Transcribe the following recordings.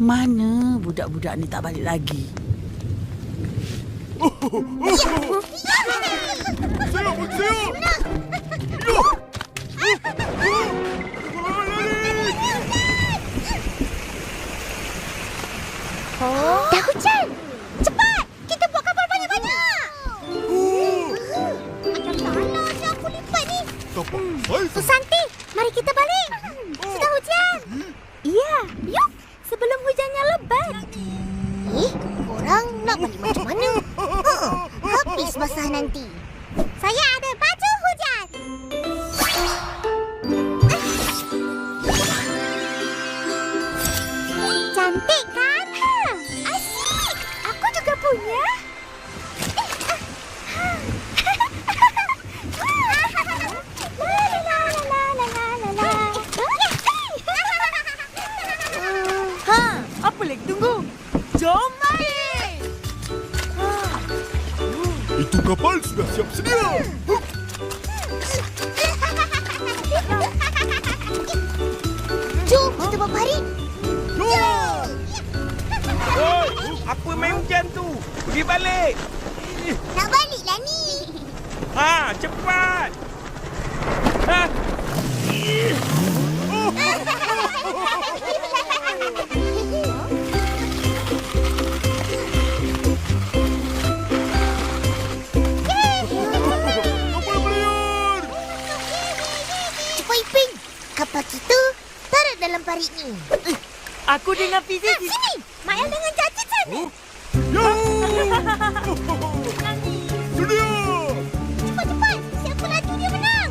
Mana budak-budak ni tak balik lagi? Dah hujan. Cepat, kita buat kapal banyak-banyak. Macam tanah je aku lipat ni. Susanti, mari kita balik. Sudah hujan. Ya, yuk. Sebelum hujannya lebat. Korang nak balik macam mana? Habis basah nanti. Saya ada baju hujan. Cantik kan? Asyik. Aku juga punya. Apa lagi tunggu? Jom main! Itu kapal sudah siap sedia. Jom kita berbaring. Jom! Oi, apa main hujan tu? Pergi balik. Nak baliklah ni. Ha, cepat. Ha. Kapal berlayar! Cepat Ipin. Kapal kita tarik dalam parit ni. Aku dengan fizik. Sini. Main dengan jajit sana. Ya! Sedia! Cepat-cepat. Siapa laju dia menang.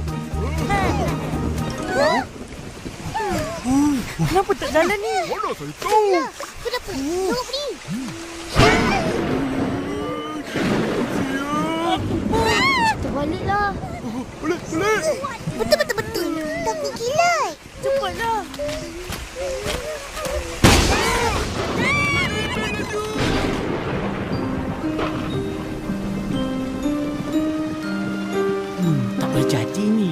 Kenapa tak jalan ni? Mana saya tahu? Kenapa? Tengok ni. Kita baliklah. Boleh, boleh. Betul. Takut kilat. Cepatlah. Tak boleh jadi ni.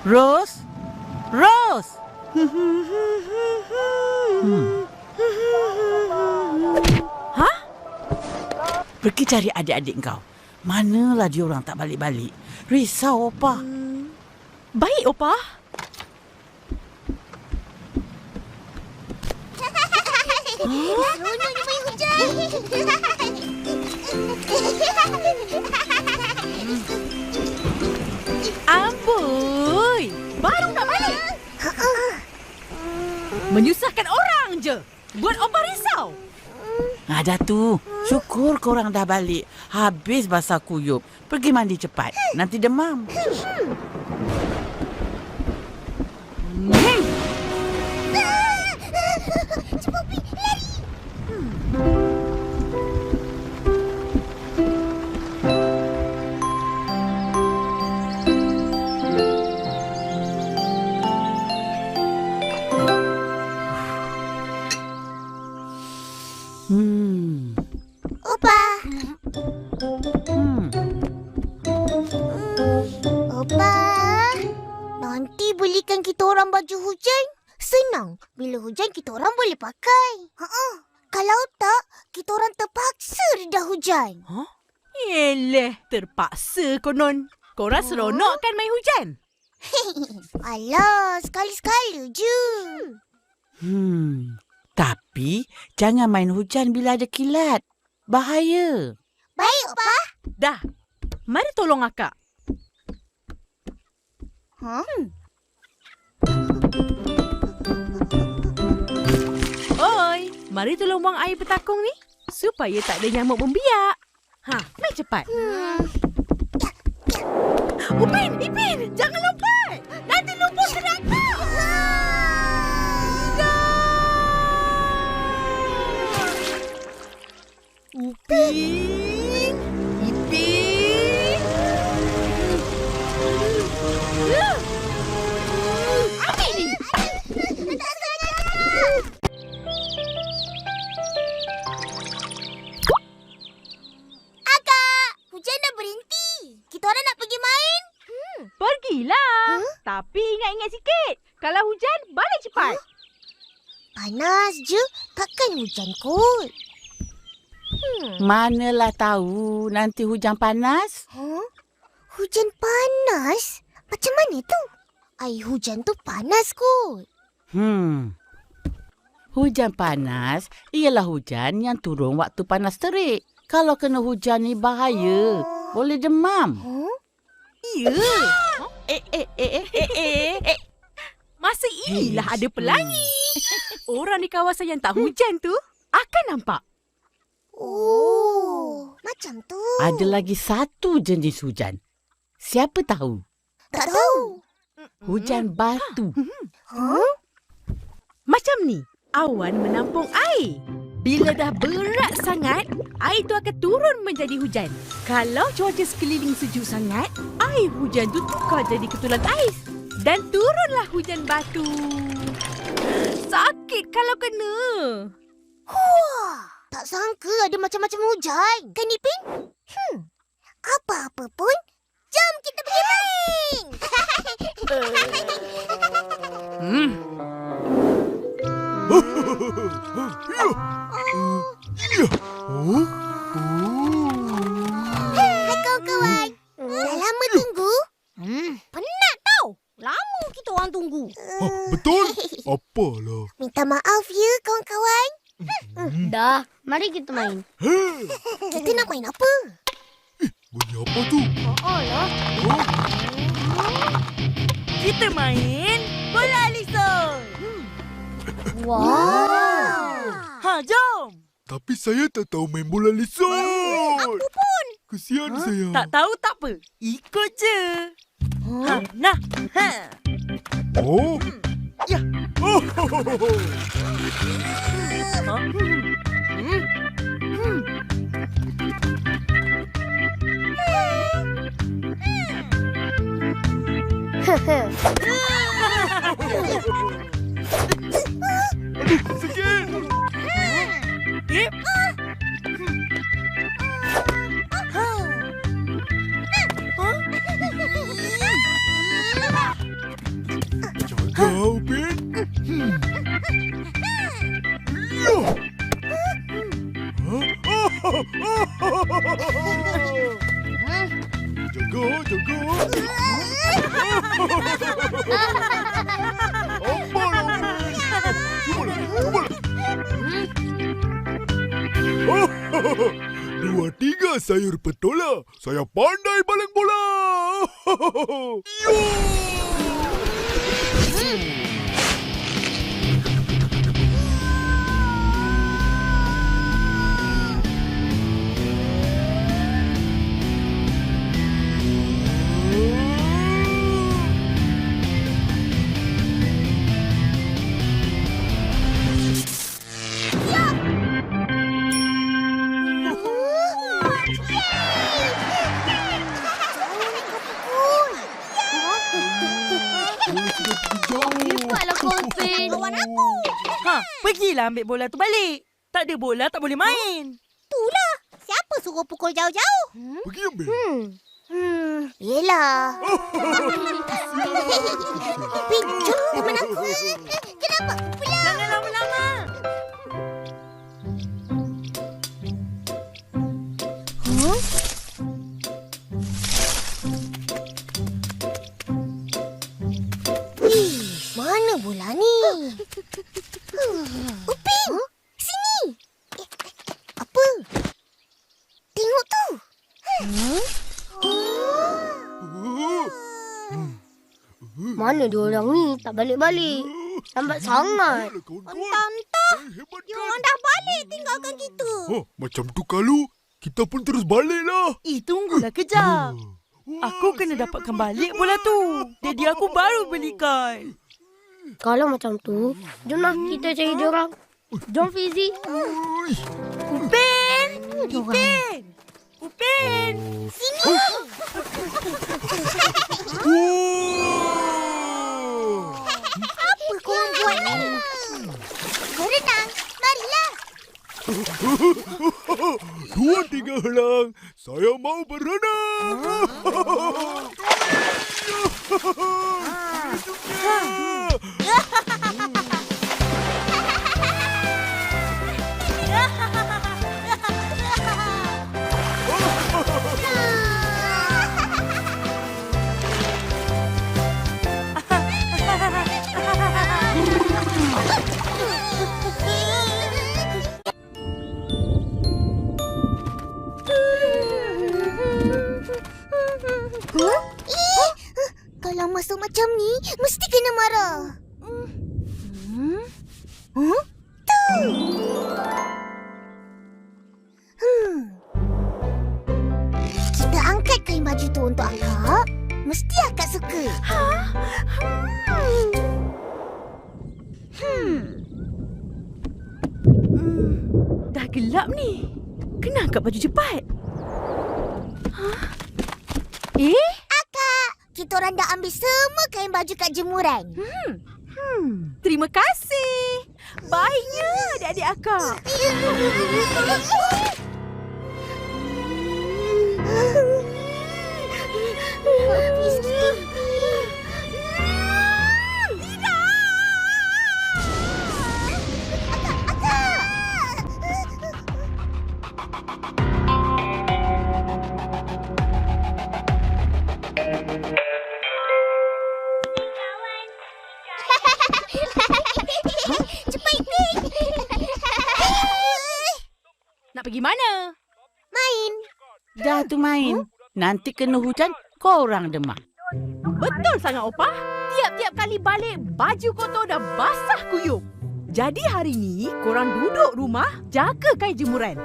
Rose? Rose! Hah? Pergi cari adik-adik kau. Manalah dia orang tak balik-balik. Risau, Opa. Baik, Opa. Seronoknya main hujan. Amboi! Baru nak balik. Menyusahkan orang je. Buat Opa risau. Dah tu. Syukur korang dah balik. Habis basah kuyup. Pergi mandi cepat. Nanti demam. Cepat pergi, lari. Opa. Opa. Nanti belikan kita orang baju hujan. Senang. Bila hujan kita orang boleh pakai. Kalau tak, kita orang terpaksa reda hujan. Huh? Yeleh, terpaksa konon. Korang seronok kan main hujan? Alah, sekali-sekala je. Tapi jangan main hujan bila ada kilat. Bahaya. Baik, Opa. Dah. Mari tolong akak. Oi, mari tolong buang air petakung ni supaya tak ada nyamuk membiak. Mai cepat. Upin, Ipin, jangan lompat. Nanti lumpur kena akak. Upin, Ipin. Apa ni? Akak, hujan dah berhenti. Kita orang nak pergi main. Pergilah. Tapi ingat-ingat sikit. Kalau hujan, balik cepat. Panas je. Takkan hujan kot. Manalah tahu nanti hujan panas. Hujan panas? Macam mana tu? Air hujan tu panas kot. Hujan panas ialah hujan yang turun waktu panas terik. Kalau kena hujan ni bahaya. Boleh demam. Ya. Masa inilah ada pelangi. Orang di kawasan yang tak hujan tu akan nampak. Oh, macam tu. Ada lagi satu jenis hujan. Siapa tahu? Tak tahu. Hujan batu. Macam ni, awan menampung air. Bila dah berat sangat, air tu akan turun menjadi hujan. Kalau cuaca sekeliling sejuk sangat, air hujan tu tukar jadi ketulan ais. Dan turunlah hujan batu. Sakit kalau kena. Tak sangka ada macam-macam hujan. Kan, Ipin? Apa-apa pun, jom kita pergi main. Hai kawan-kawan. Dah lama tunggu? Penat tau. Lama kita orang tunggu. Betul? Apalah. Minta maaf ya kawan-kawan. Dah, mari kita main. Kita nak main apa? Bunyi apa tu? Alah. Kita main bola lison. Wow. Jom. Tapi saya tak tahu main bola lison. Aku pun. Kesian saya. Tak tahu tak apa. Ikut je. Nah. Oh. Ya. Oh. Sikit. Yep. Jaga, Upin. Jaga. Apa lah, Upin? Cuba lagi. 2, 3 sayur petola. Saya pandai baling bola. Cepatlah kau, Upin. Kawan aku. Pergilah ambil bola tu balik. Tak ada bola, tak boleh main. Itulah. Siapa suruh pukul jauh-jauh? Pergi ambil. Yelah. Ipin, jom teman aku. Kenapa? Pulang. Jangan lama-lama. Mana bola ni? Upin, sini. Apa? Tengok tu. Mana dia orang ni? Tak balik-balik. Lambat sangat. Entah-entah. Dia orang dah balik tinggalkan kita. Macam tu kalau kita pun terus baliklah. Tunggulah kejap. Aku kena dapatkan balik bola tu. Jadi aku baru belikan. Kalau macam tu, jomlah kita cari dia orang. Jom, Fizi. Upin! Ipin! Upin! Sini. Apa korang buat ni? Berenang. Marilah. 2, 3 helang. Saya mau berenang. masuk macam ni, mesti kena marah. Tu. Kita angkat kain baju tu untuk akak. Mesti akak suka. Dah gelap ni. Kena angkat baju cepat. Akak, kita orang dah ambil semua kain baju kat jemuran. Terima kasih. Baiknya adik-adik akak. Habis kita. Cepat, Ipin. Nak pergi mana? Main. Dah tu main. Nanti kena hujan, korang demam. Betul sangat, Opah. Tiap-tiap kali balik, baju kotor dah basah kuyup. Jadi hari ni, korang duduk rumah, jaga kain jemuran.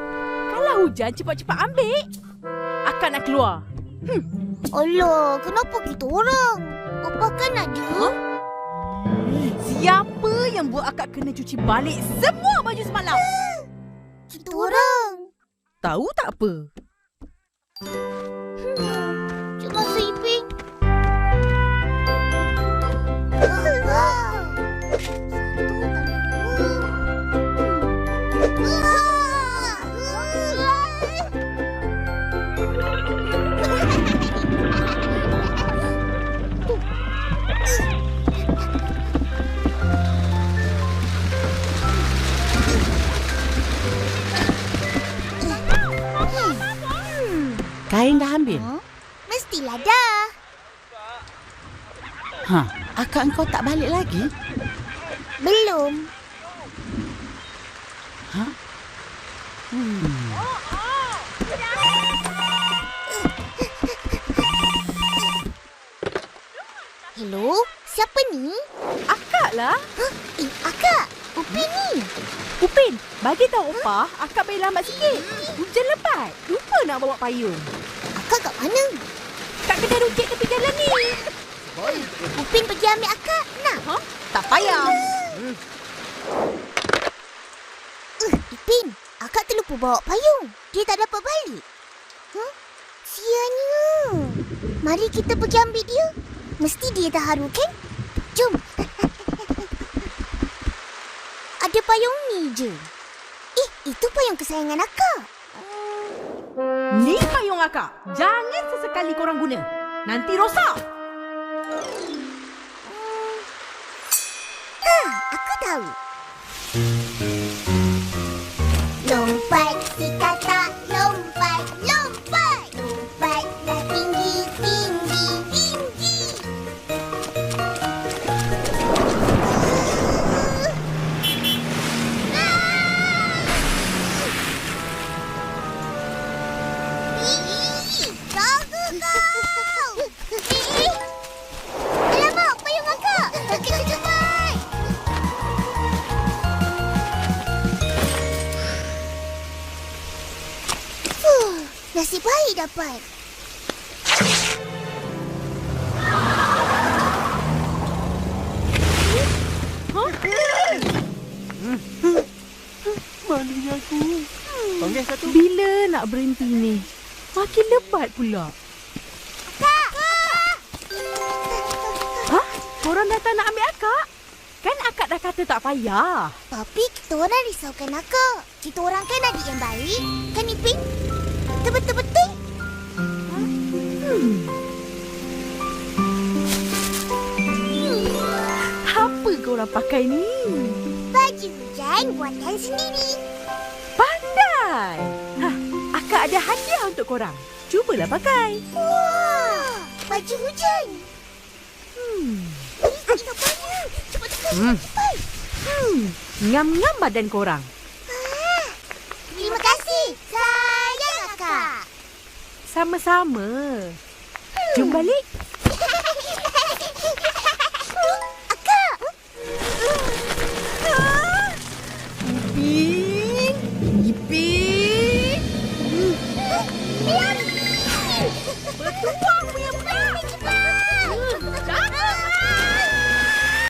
Kalau hujan, cepat-cepat ambil. Akak nak keluar. Alah, kenapa kita orang? Opah kan ada. Siapa yang buat akak kena cuci balik semua baju semalam? Kita orang. Tahu tak apa? Cik masuk, Ipin. Kain dah ambil? Mestilah dah. Akak engkau tak balik lagi? Belum. Hello, siapa ni? Akak lah. Akak, Upin ni. Upin, bagi tahu Opah, akak boleh lambat sikit. Hujan lebat. Lupa nak bawa payung. Akak kat mana? Kat kedai rujak tepi jalan ni. Upin pergi ambil akak. Nak? Tak payah. Ipin, akak terlupa bawa payung. Dia tak dapat balik. Sianya. Mari kita pergi ambil dia. Mesti dia dah haru kan? Jom. Ada payung ni je. Itu payung kesayangan akak. Ni payung akak. Jangan sesekali korang guna. Nanti rosak. Aku tahu. Lompat si kakak, lompat, lompat. Lompatlah tinggi, tinggi, tinggi. Jaga kau. Alamak, payung akak. Kita cepat. Nasib baik dapat. Mananya aku? Panggil satu. Bila nak berhenti ni? Makin lebat pula. Kak! Korang datang nak ambil akak? Kan akak dah kata tak payah. Tapi kita orang risaukan akak. Kita orang kan adik yang baik. Kan Ipin? Betul-betul. Apa korang pakai ni? Baju hujan buatan sendiri. Pandai. Akak ada hadiah untuk korang. Cubalah pakai. Wah! Baju hujan. Cepat. Ngam-ngam badan korang. Terima kasih. Sayang akak. Sama-sama. Jom balik.